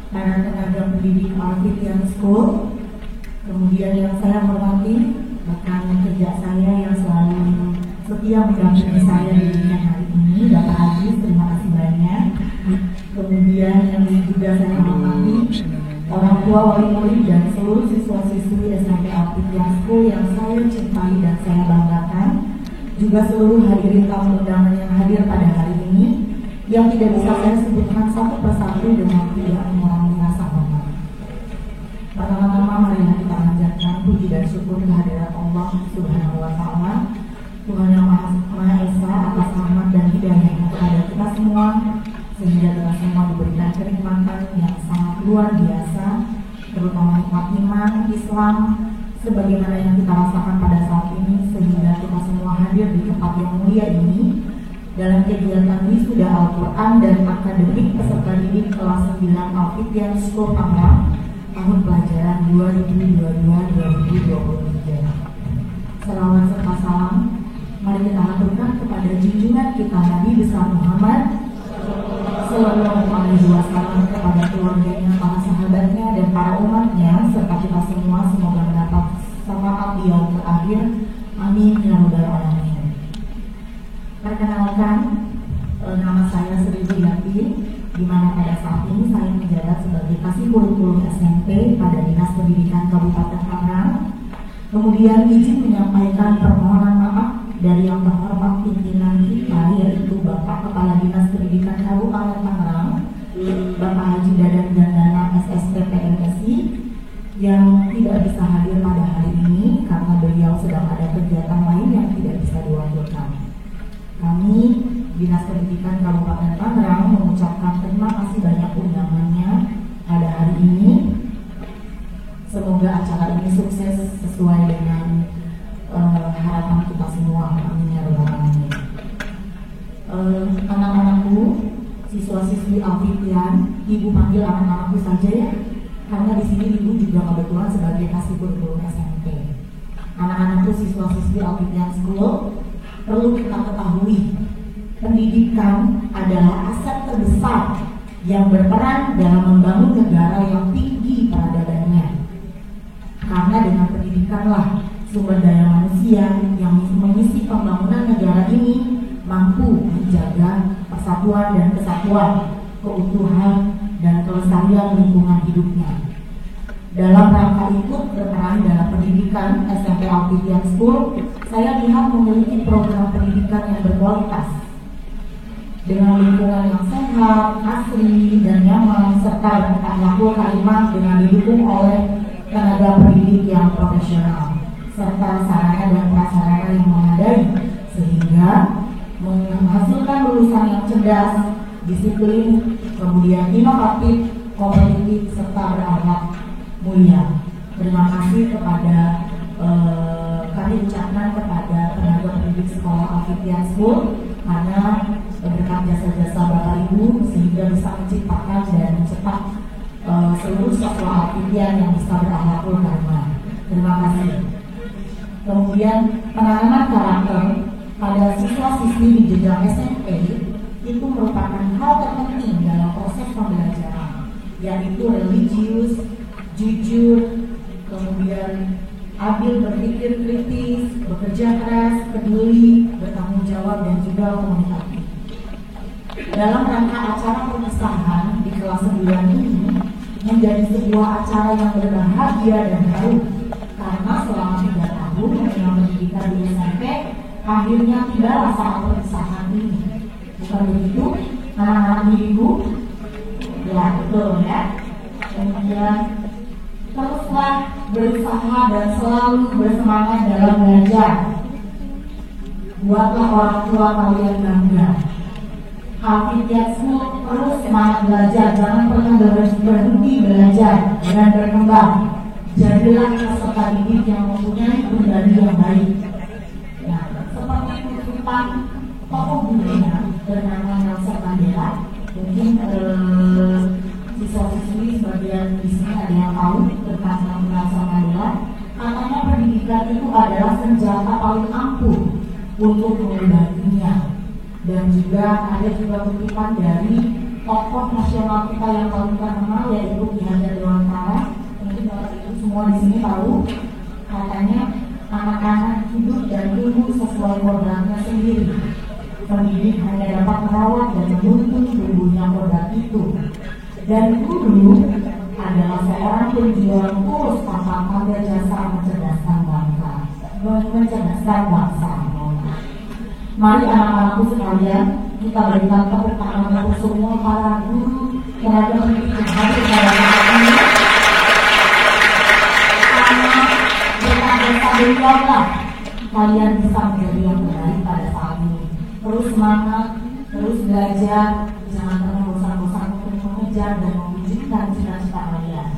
para tenaga pendidik Al-Fityan School. Kemudian yang saya hormati rekan kerja saya yang selalu setia mendampingi saya di weekend hari ini, Bapak Aziz, terima kasih banyak. Kemudian yang juga saya hormati orang tua, wali murid, dan seluruh siswa-siswi SMP Al-Fityan School yang saya cintai dan saya banggakan. Juga seluruh hadirin tamu undangan yang hadir pada hari ini, yang tidak bisa saya sebutkan satu persatu dengan tidak mengurangi rasa hormat. Pertama-tama marilah kita panjatkan puji dan syukur kehadirat Allah Subhanahu wa Ta'ala, Tuhan yang Maha Esa, atas rahmat dan hidayahnya kepada kita semua, sehingga kita semua diberikan kenikmatan yang sangat luar biasa, terutama nikmat iman, Islam, sebagaimana yang kita rasakan pada saat ini, sehingga kita semua hadir di tempat yang mulia ini dalam kegiatan wisuda Al-Quran dan akademik peserta didik kelas 9 Al-Fityan School Tangerang tahun pelajaran 2022-2023. Salawat serta salam mari kita aturkan kepada junjungan kita Nabi besar Muhammad Sallallahu Alaihi Wasallam, kepada keluarganya, para sahabatnya, dan para umatnya, serta kita semua semoga mendapat syafaat di yaumul akhir. Amin ya rabbal alamin. Perkenalkan, nama saya Sri Ruhiyati, di mana pada saat ini saya menjabat sebagai Kasih Kurikulum SMP pada Dinas Pendidikan Kabupaten Tangerang. Kemudian izin menyampaikan permohonan maaf dari yang terhormat pimpinan kita, yaitu Bapak Kepala Dinas Pendidikan Kabupaten Tangerang, Bapak Haji Dadan Gandana SST PMSI, yang tidak bisa hadir pada hari ini karena beliau sedang ada kegiatan lain yang tidak bisa diwakilkan. Kami Dinas Pendidikan Kabupaten Tangerang mengucapkan terima kasih banyak undangannya pada hari ini. Semoga acara ini sukses sesuai dengan harapan kita semua. Amin ya rabbal alamin. Anak-anakku, siswa-siswi Al-Fityan, ibu panggil anak-anakku saja ya, karena di sini ibu juga kebetulan sebagai Kasih Kurikulum SMP. Anak-anakku, siswa-siswi Al-Fityan School, perlu kita ketahui, pendidikan adalah aset terbesar yang berperan dalam membangun negara yang tinggi peradabannya. Karena dengan pendidikanlah sumber daya manusia yang mengisi pembangunan negara ini mampu menjaga persatuan dan kesatuan, keutuhan dan kelestarian lingkungan hidupnya. Dalam rangka ikut berperan dalam pendidikan SMP Al-Fityan School, saya lihat memiliki program pendidikan yang berkualitas dengan lingkungan yang sehat, asri, dan nyaman, serta berakhlakul karimah dengan didukung oleh tenaga pendidik yang profesional, serta sarana dan prasarana yang memadai, sehingga menghasilkan lulusan yang cerdas, disiplin, kemudian inovatif, kompetitif, serta berakhlak mulia. Terima kasih kepada kami ucapkan kepada tenaga pendidik sekolah Al-Fityan School karena berkat jasa-jasa Bapak Ibu sehingga bisa menciptakan dan mencetak seluruh siswa Al-Fityan yang bisa berakhlakul karimah. Terima kasih. Kemudian penanganan karakter pada siswa-siswi di jenjang SMP itu merupakan hal terpenting dalam proses pembelajaran, yaitu religius, jujur, kemudian ambil berpikir kritis, bekerja keras, peduli, bertanggung jawab, dan juga komunikatif. Dalam rangka acara perpisahan di kelas 9 ini menjadi sebuah acara yang berbahagia dan haru karena selama 3 tahun mengenyam pendidikan di SMP akhirnya tibalah saat perpisahan ini. Bukan begitu, anak-anak diriku? Ya, betul ya. Kemudian teruslah berusaha dan selalu bersemangat dalam belajar. Buatlah orang tua kalian bangga. Hafidiyatmu terus semangat belajar, jangan pernah berhenti belajar dan berkembang. Jadilah peserta didik yang mempunyai pribadi yang baik. Ya, seperti kutipan tokoh dunia bernama Nelson Mandela. Mungkin siswa-siswi sebagian di sini ada yang tahu tentang Nelson Mandela. Katanya pendidikan itu adalah senjata paling ampuh untuk mengubah dunia. Dan juga ada juga kutipan dari tokoh nasional kita yang paling terkenal yaitu Ki Hajar Dewantara. Mungkin Bapak Ibu semua di sini tahu, katanya anak-anak hidup dan tumbuh sesuai kodratnya sendiri. Pendidik hanya dapat merawat dan menuntun tumbuhnya kodrat itu. Dan guru adalah seorang penjual tulus tanpa tanda jasa mencerdaskan bangsa. Mari anak-anakku sekalian, kita berikan tepuk tangan untuk semua para guru tenaga pendidik yang hadir pada saat ini. Karena berkat beliaulah kalian bisa menjadi yang terbaik pada saat ini. Terus semangat, terus belajar, jangan pernah bosan-bosan untuk mengejar dan mewujudkan cita-cita kalian.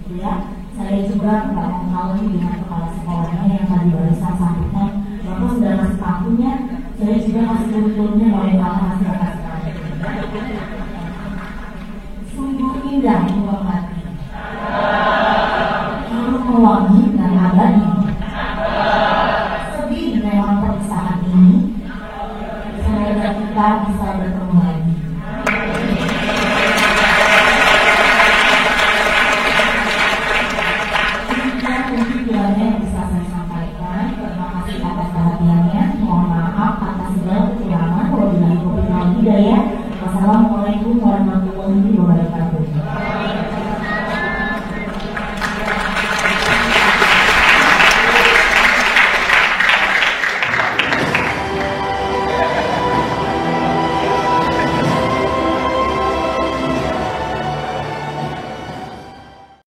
Gitu ya. Saya juga nggak menghalangi dengan kepala sekolahnya yang tadi barusan sampaikan. Bapak sudah ngasih kartunya, saya juga kasih kurikulumnya mulai hasil sekali. Sungguh indah ruang hati, harum mewangi dan abadi. Sedih memang perpisahan ini, semoga kita bisa bertemu lagi. Yang bisa saya sampaikan. Terima kasih atas perhatiannya. Mohon maaf atas segala kekurangan. Wassalamualaikum warahmatullahi wabarakatuh.